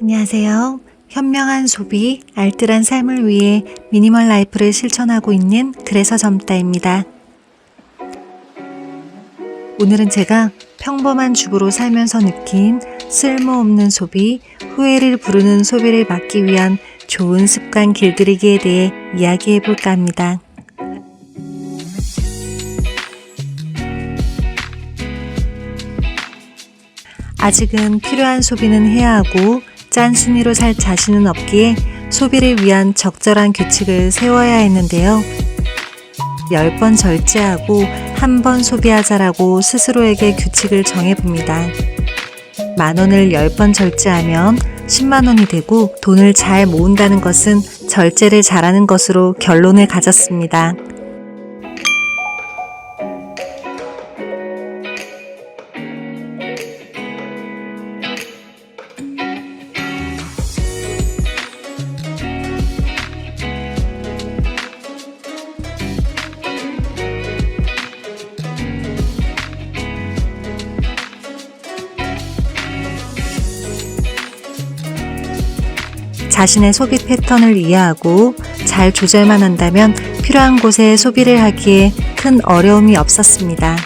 안녕하세요. 현명한 소비, 알뜰한 삶을 위해 미니멀 라이프를 실천하고 있는 그래서 젊다입니다. 오늘은 제가 평범한 주부로 살면서 느낀 쓸모없는 소비, 후회를 부르는 소비를 막기 위한 좋은 습관 길들이기에 대해 이야기해 볼까 합니다. 아직은 필요한 소비는 해야 하고 짠순이로 살 자신은 없기에 소비를 위한 적절한 규칙을 세워야 했는데요. 10번 절제하고 한 번 소비하자라고 스스로에게 규칙을 정해봅니다. 10,000원을 10번 절제하면 10만원이 되고 돈을 잘 모은다는 것은 절제를 잘하는 것으로 결론을 가졌습니다. 자신의 소비 패턴을 이해하고 잘 조절만 한다면 필요한 곳에 소비를 하기에 큰 어려움이 없었습니다.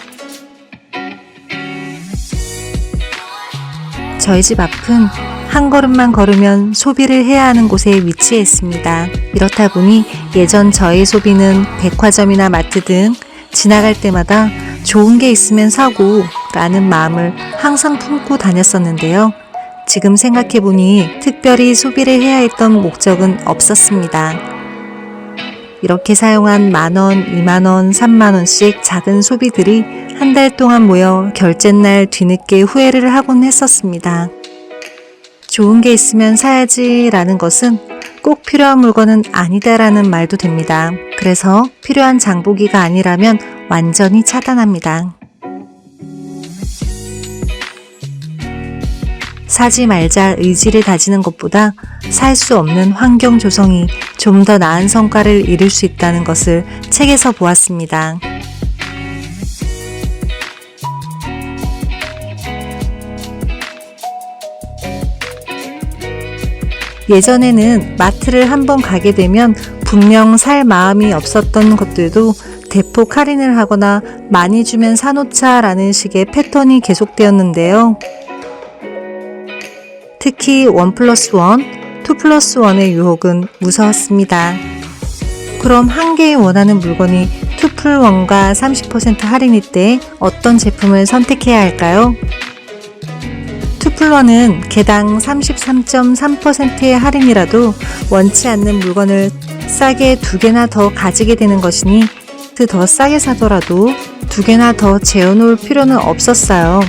저희 집 앞은 한 걸음만 걸으면 소비를 해야 하는 곳에 위치해 있습니다. 이렇다 보니 예전 저의 소비는 백화점이나 마트 등 지나갈 때마다 좋은 게 있으면 사고 라는 마음을 항상 품고 다녔었는데요. 지금 생각해보니 특별히 소비를 해야 했던 목적은 없었습니다. 이렇게 사용한 10,000원, 20,000원, 30,000원씩 작은 소비들이 한 달 동안 모여 결제날 뒤늦게 후회를 하곤 했었습니다. 좋은 게 있으면 사야지 라는 것은 꼭 필요한 물건은 아니다라는 말도 됩니다. 그래서 필요한 장보기가 아니라면 완전히 차단합니다. 사지 말자 의지를 다지는 것보다 살 수 없는 환경 조성이 좀 더 나은 성과를 이룰 수 있다는 것을 책에서 보았습니다. 예전에는 마트를 한번 가게 되면 분명 살 마음이 없었던 것들도 대폭 할인을 하거나 많이 주면 사놓자라는 식의 패턴이 계속되었는데요. 특히 1+1, 2+1의 유혹은 무서웠습니다. 그럼 한 개에 원하는 물건이 2+1과 30% 할인일 때 어떤 제품을 선택해야 할까요? 2+1은 개당 33.3%의 할인이라도 원치 않는 물건을 싸게 2개나 더 가지게 되는 것이니 더 싸게 사더라도 2개나 더 재워놓을 필요는 없었어요.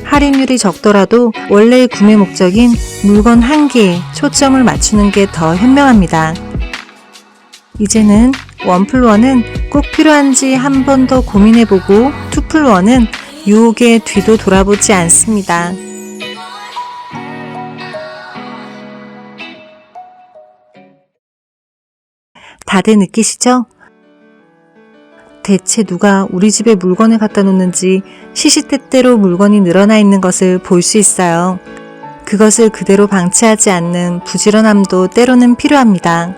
할인율이 적더라도 원래의 구매 목적인 물건 한 개에 초점을 맞추는 게 더 현명합니다. 이제는 1+1은 꼭 필요한지 한 번 더 고민해보고 2+1은 유혹의 뒤도 돌아보지 않습니다. 다들 느끼시죠? 대체 누가 우리 집에 물건을 갖다 놓는지 시시때때로 물건이 늘어나 있는 것을 볼 수 있어요. 그것을 그대로 방치하지 않는 부지런함도 때로는 필요합니다.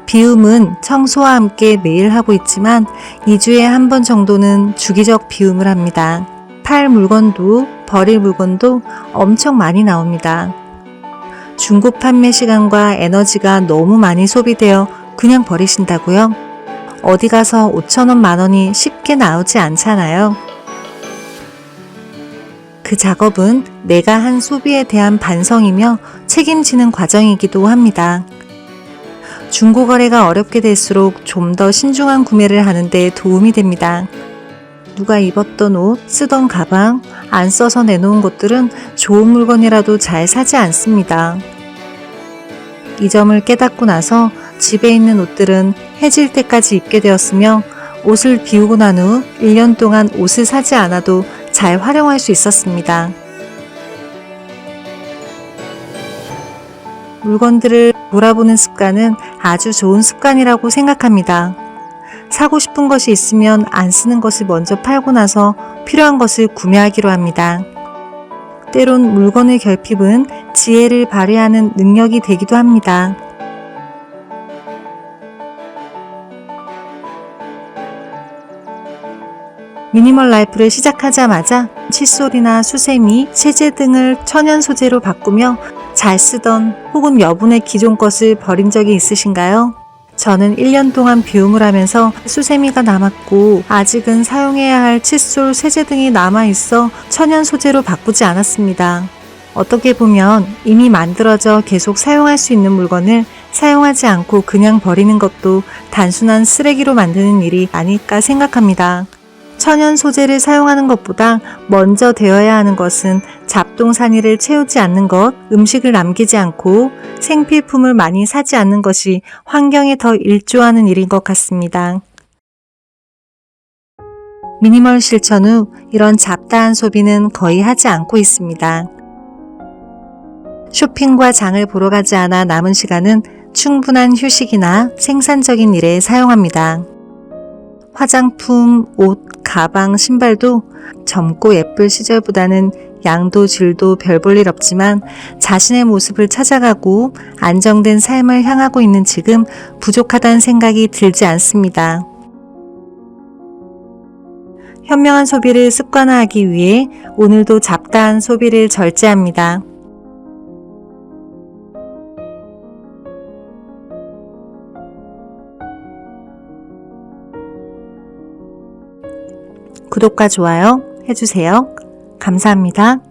비움은 청소와 함께 매일 하고 있지만 2주에 한 번 정도는 주기적 비움을 합니다. 팔 물건도 버릴 물건도 엄청 많이 나옵니다. 중고 판매 시간과 에너지가 너무 많이 소비되어 그냥 버리신다고요? 어디 가서 5,000원, 10,000원이 쉽게 나오지 않잖아요. 그 작업은 내가 한 소비에 대한 반성이며 책임지는 과정이기도 합니다. 중고거래가 어렵게 될수록 좀 더 신중한 구매를 하는 데 도움이 됩니다. 누가 입었던 옷, 쓰던 가방, 안 써서 내놓은 것들은 좋은 물건이라도 잘 사지 않습니다. 이 점을 깨닫고 나서 집에 있는 옷들은 해질 때까지 입게 되었으며 옷을 비우고 난 후 1년 동안 옷을 사지 않아도 잘 활용할 수 있었습니다. 물건들을 돌아보는 습관은 아주 좋은 습관이라고 생각합니다. 사고 싶은 것이 있으면 안 쓰는 것을 먼저 팔고 나서 필요한 것을 구매하기로 합니다. 때론 물건의 결핍은 지혜를 발휘하는 능력이 되기도 합니다. 미니멀 라이프를 시작하자마자 칫솔이나 수세미, 세제 등을 천연 소재로 바꾸며 잘 쓰던 혹은 여분의 기존 것을 버린 적이 있으신가요? 저는 1년 동안 비움을 하면서 수세미가 남았고 아직은 사용해야 할 칫솔, 세제 등이 남아있어 천연 소재로 바꾸지 않았습니다. 어떻게 보면 이미 만들어져 계속 사용할 수 있는 물건을 사용하지 않고 그냥 버리는 것도 단순한 쓰레기로 만드는 일이 아닐까 생각합니다. 천연 소재를 사용하는 것보다 먼저 되어야 하는 것은 잡동사니를 채우지 않는 것, 음식을 남기지 않고 생필품을 많이 사지 않는 것이 환경에 더 일조하는 일인 것 같습니다. 미니멀 실천 후 이런 잡다한 소비는 거의 하지 않고 있습니다. 쇼핑과 장을 보러 가지 않아 남은 시간은 충분한 휴식이나 생산적인 일에 사용합니다. 화장품, 옷, 가방, 신발도 젊고 예쁠 시절보다는 양도 질도 별 볼 일 없지만 자신의 모습을 찾아가고 안정된 삶을 향하고 있는 지금 부족하다는 생각이 들지 않습니다. 현명한 소비를 습관화하기 위해 오늘도 잡다한 소비를 절제합니다. 구독과 좋아요 해주세요. 감사합니다.